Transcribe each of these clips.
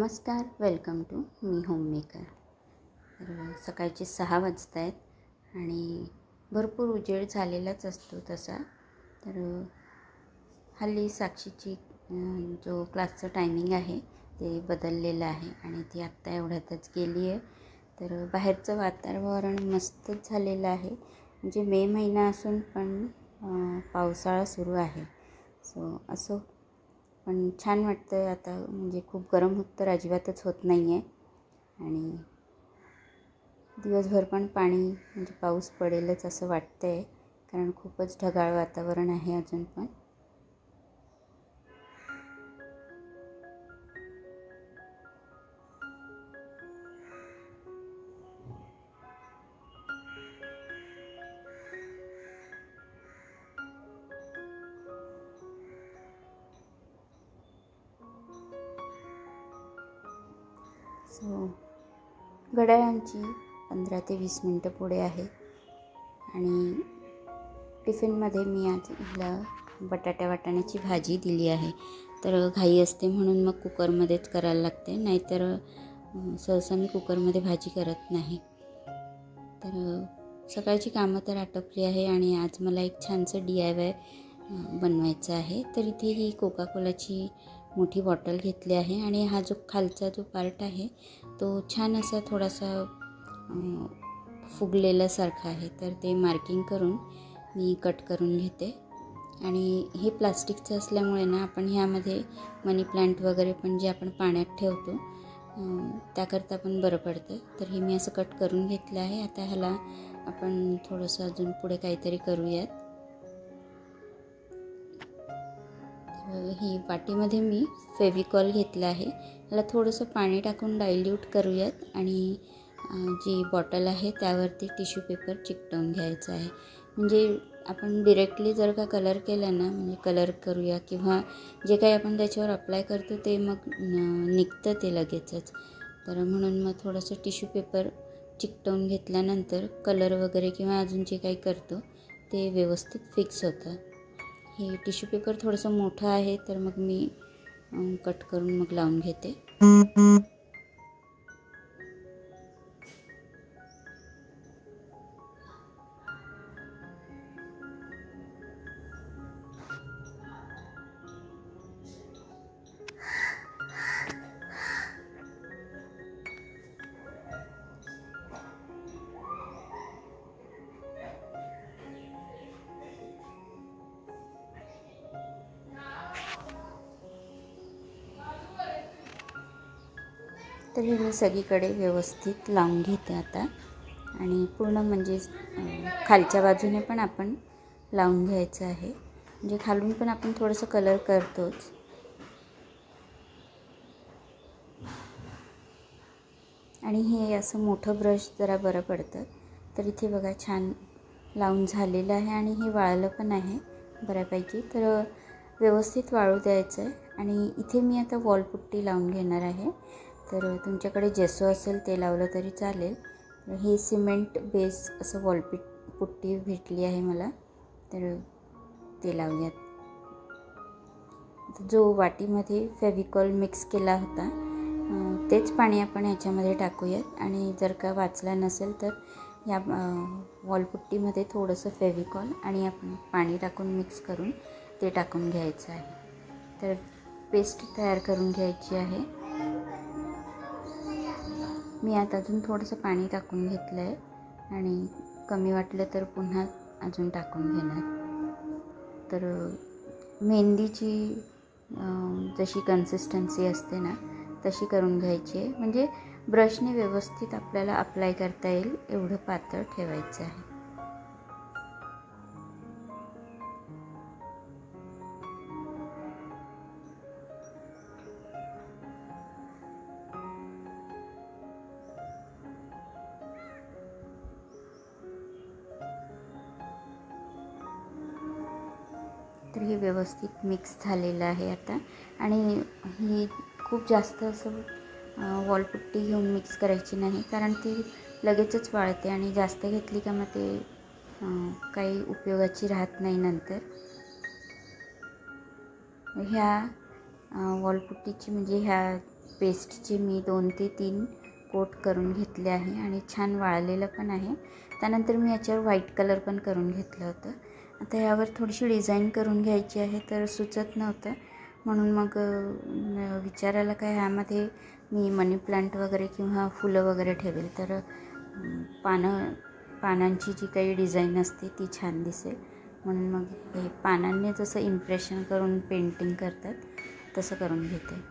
नमस्कार, welcome to me homemaker. तर सकाळचे 6 वाजत आहेत आणि भरपूर उजेड झालेलाच असतो तसा। तर हल्ली साक्षीची जो क्लासचं टायमिंग आहे ते बदललेलं आहे आणि ती आत्ता एवढ्यातच गेली आहे। तर बाहेरचं वातावरण मस्तच झालेलं आहे, म्हणजे मे महिना असून पण पावसाळा सुरू आहे। असं पण छान वाटतं आता, म्हणजे खूप गरम होत तर अजिबातच होत नाही आहे आणि दिवसभर पण पाणी म्हणजे पाऊस पडेलच असं वाटतं आहे, कारण खूपच ढगाळ वातावरण आहे अजून पण। घड्याळ आमची 15 ते 20 मिनटं पुढे आहे आणि टिफिनमध्ये मी आज हिला वाटाण्याची भाजी दिली आहे। तर घाई असते म्हणून मग कुकरमध्येच करायला लागते, नाहीतर सहसा मी कुकरमध्ये भाजी करत नाही। तर सकाळची कामं तर आटोपली आहे आणि आज मला एक छानसं DIY बनवायचं आहे। तर इथे ही कोका कोलाची मोठी बॉटल घेतली आहे आणि हा जो खालचा जो पार्ट आहे तो छान असा थोडासा फुगलेल्यासारखा आहे, तर ते मार्किंग करून मी कट करून घेते। आणि हे प्लास्टिकचं असल्यामुळे ना आपण ह्यामध्ये मनी प्लांट वगैरे पण जे आपण पाण्यात ठेवतो त्याकरता पण बरं पडतं। तर हे मी असं कट करून घेतलं आहे। आता ह्याला आपण थोडंसं अजून पुढे काहीतरी करूयात। ही वाटीमध्ये मी फेविकॉल घेतला आहे, ह्याला थोडंसं पाणी टाकून डायल्यूट करूयात आणि जी बॉटल आहे त्यावरती टिश्यू पेपर चिकटवून घ्यायचा आहे। म्हणजे आपण डिरेक्टली जर का कलर केला ना, म्हणजे कलर करूया किंवा जे काही आपण त्याच्यावर अप्लाय करतो ते मग निघतं ते लगेचच। तर म्हणून मग थोडंसं टिश्यू पेपर चिकटवून घेतल्यानंतर कलर वगैरे किंवा अजून जे काही करतो ते व्यवस्थित फिक्स होतं। हे टिश्यू पेपर थोडंसं मोठं आहे, तर मग मी कट करून मग लावून घेते। तर हे मी सगळीकडे व्यवस्थित लावून घेते आता आणि पूर्ण म्हणजे खालच्या बाजूने पण आपण लावून घ्यायचं आहे, म्हणजे खालून पण आपण थोडंसं कलर करतोच। आणि हे असं मोठं ब्रश जरा बरं पडतं। तर इथे बघा छान लावून झालेलं आहे आणि हे वाळलं पण आहे बऱ्यापैकी, तर व्यवस्थित वाळू द्यायचं आहे। आणि इथे मी आता वॉलपुट्टी लावून घेणार आहे। तर तुमच्याकडे जेसो असेल ते लावलं तरी चालेल। हे सिमेंट बेस असं पुट्टी भेटली आहे मला, तर ते लावूयात। जो वाटीमध्ये फेविकॉल मिक्स केला होता तेच पाणी आपण ह्याच्यामध्ये टाकूयात आणि जर का वाचला नसेल तर या वॉलपुट्टीमध्ये थोडंसं फेविकॉल आणि आपण पाणी टाकून मिक्स करून ते टाकून घ्यायचं आहे। तर पेस्ट तयार करून घ्यायची आहे। मी आता अजून थोडंसं पाणी टाकून घेतलं आहे आणि कमी वाटलं तर पुन्हा अजून टाकून घेणार। तर मेहंदीची जशी कन्सिस्टन्सी असते ना तशी करून घ्यायची आहे, म्हणजे ब्रशने व्यवस्थित आपल्याला अप्लाय करता येईल एवढं पातळ ठेवायचं आहे। तर हे व्यवस्थित मिक्स झालेलं आहे आता। आणि ही खूप जास्त असं वॉलपुट्टी घेऊन मिक्स करायची नाही, कारण ती लगेचच वाळते आणि जास्त घेतली का मग ते काही उपयोगाची राहत नाही नंतर। ह्या वॉलपुट्टीची म्हणजे ह्या पेस्टचे मी 2 ते 3 कोट करून घेतले आहे आणि छान वाळलेलं पण आहे. त्यानंतर मी याच्यावर व्हाईट कलर पण करून घेतलं होतं. आता यावर थोडीशी डिझाईन करून घ्यायची आहे, तर सुचत नव्हतं म्हणून मग विचार आला काय ह्यामध्ये मी मनी प्लांट वगैरे किंवा फुलं वगैरे ठेवेल तर पानांची जी काही डिझाईन असते ती छान दिसेल म्हणून मग हे पानांनी जसं इम्प्रेशन करून पेंटिंग करतात तसं करून घेते.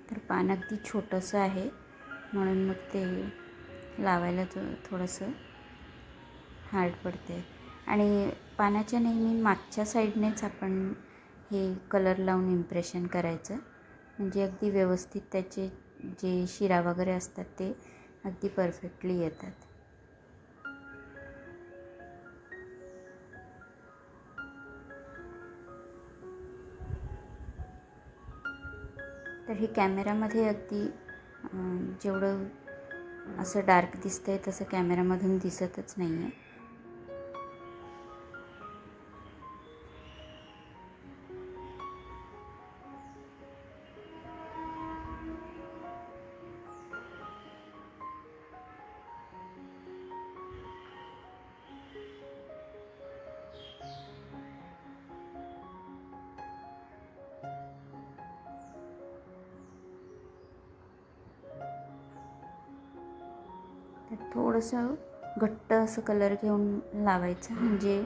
तर पान अगदी छोटंसं आहे म्हणून मग ते लावायला थोडंसं हार्ड पडते आणि पानाच्या नेहमी मागच्या साईडनेच आपण हे कलर लावून इम्प्रेशन करायचं म्हणजे अगदी व्यवस्थित त्याचे जे शिरा वगैरे असतात ते अगदी परफेक्टली येतात. तर हे कॅमेरामध्ये अगदी जेवढं असं डार्क दिसतंय तसं कॅमेरामधून दिसतच नाही आहे. तर थोडंसं घट्ट असं कलर घेऊन लावायचं म्हणजे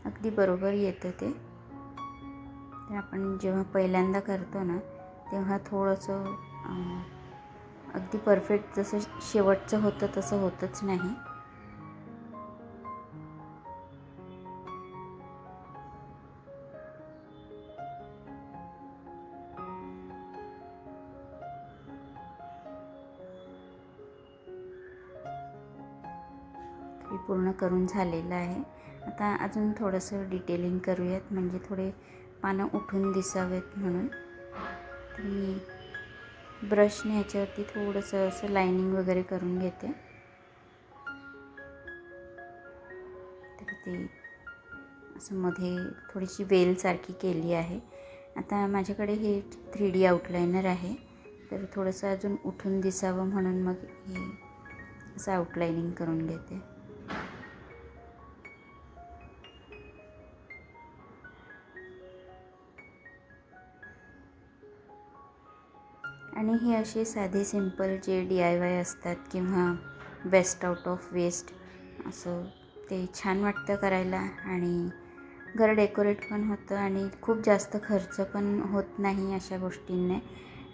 अगदी बरोबर येतं ते. तर आपण जेव्हा पहिल्यांदा करतो ना तेव्हा थोडंसं अगदी परफेक्ट जसं शेवटचं होतं तसं होतच नाही. हे पूर्ण करून झालेलं आहे. आता अजून थोडंसं डिटेलिंग करूयात म्हणजे थोडे पानं उठून दिसावेत म्हणून. तर मी ब्रशने ह्याच्यावरती थोडंसं असं लाइनिंग वगैरे करून घेते. तर ते असं मध्ये थोडीशी वेलसारखी केली आहे. आता माझ्याकडे हे 3D आउटलाइनर आहे तर थोडंसं अजून उठून दिसावं म्हणून मग हे असं आउटलाइनिंग करून घेते. आणि हे असे साधे सिंपल जे DIY असतात किंवा बेस्ट आउट ऑफ वेस्ट असं ते छान वाटतं करायला आणि घर डेकोरेट पण होतं आणि खूप जास्त खर्च पण होत नाही अशा गोष्टींनी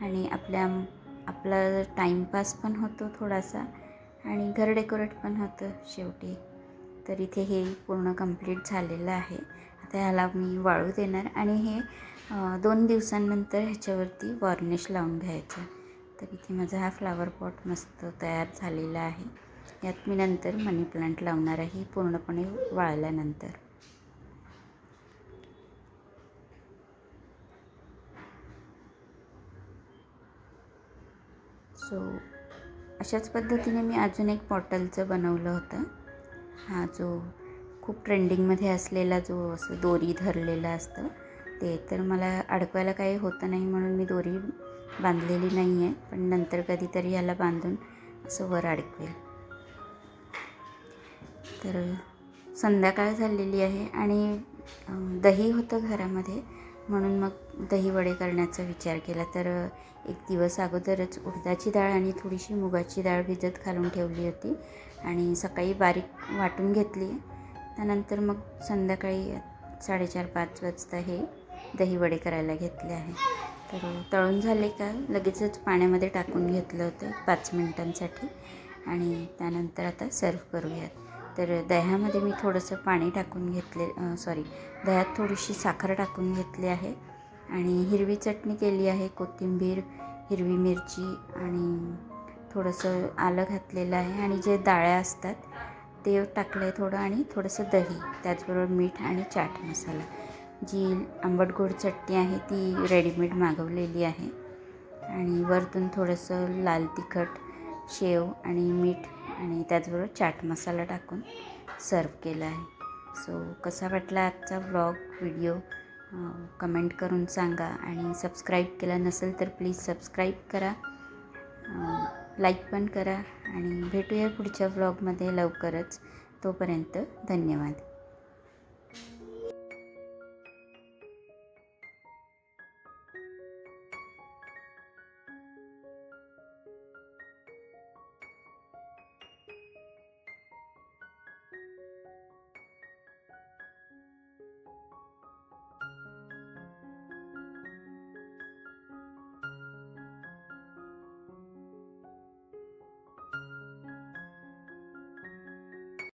आणि आपला टाईमपास पण होतो थोडासा आणि घर डेकोरेट पण होतं शेवटी. तर इथे हे पूर्ण कंप्लीट झालेलं आहे. आता ह्याला मी वाळू देणार आणि हे 2 दिवसांनंतर ह्याच्यावरती वॉर्निश लावून घ्यायचं. तर इथे माझा हा फ्लावर पॉट मस्त तयार झालेला आहे. यात मी नंतर मनी प्लांट लावणार आहे पूर्णपणे वाळल्यानंतर. सो अशाच पद्धतीने मी अजून एक बॉटलचं बनवलं होतं. हा जो खूप ट्रेंडिंगमध्ये असलेला जो असं दोरी धरलेला असतं ते, तर मला अडकवायला काही होतं नाही म्हणून मी दोरी बांधलेली नाही आहे, पण नंतर कधीतरी याला बांधून असं वर अडकवेल. तर संध्याकाळ झालेली आहे आणि दही होतं घरामध्ये म्हणून मग दही वडे करण्याचा विचार केला. तर एक दिवस अगोदरच उडदाची डाळ आणि थोडीशी मुगाची डाळ भिजत घालून ठेवली होती आणि सकाळी बारीक वाटून घेतली. त्यानंतर मग संध्याकाळी 4:30-5 वाजता हे दही वडे करायला घेतले आहे. तर तळून झाले का लगेचच पाण्यामध्ये टाकून घेतलं होतं 5 मिनिटांसाठी आणि त्यानंतर आता सर्व करूयात. तर दह्यामध्ये मी थोडंसं पाणी टाकून दह्यात थोडीशी साखर टाकून घेतली आहे आणि हिरवी चटणी केली आहे. कोथिंबीर, हिरवी मिरची आणि थोडंसं आलं घातलेलं आहे आणि जे डाळ्या असतात ते टाकलं आहे थोडं आणि थोडंसं दही, त्याचबरोबर मीठ आणि चाट मसाला. जी आंबट गोड चटणी आहे ती रेडीमेड मागवलेली आहे आणि वरतून थोडंसं लाल तिखट शेव आणि मीठ आणि त्याचबरोबर चाट मसाला टाकून सर्व केला आहे. सो कसा वाटला आजचा व्हिडिओ कमेंट करून सांगा आणि सबस्क्राईब केला नसेल तर प्लीज सबस्क्राईब करा, लाईक पण करा आणि भेटूया पुढच्या व्लॉगमध्ये लवकरच. तोपर्यंत धन्यवाद.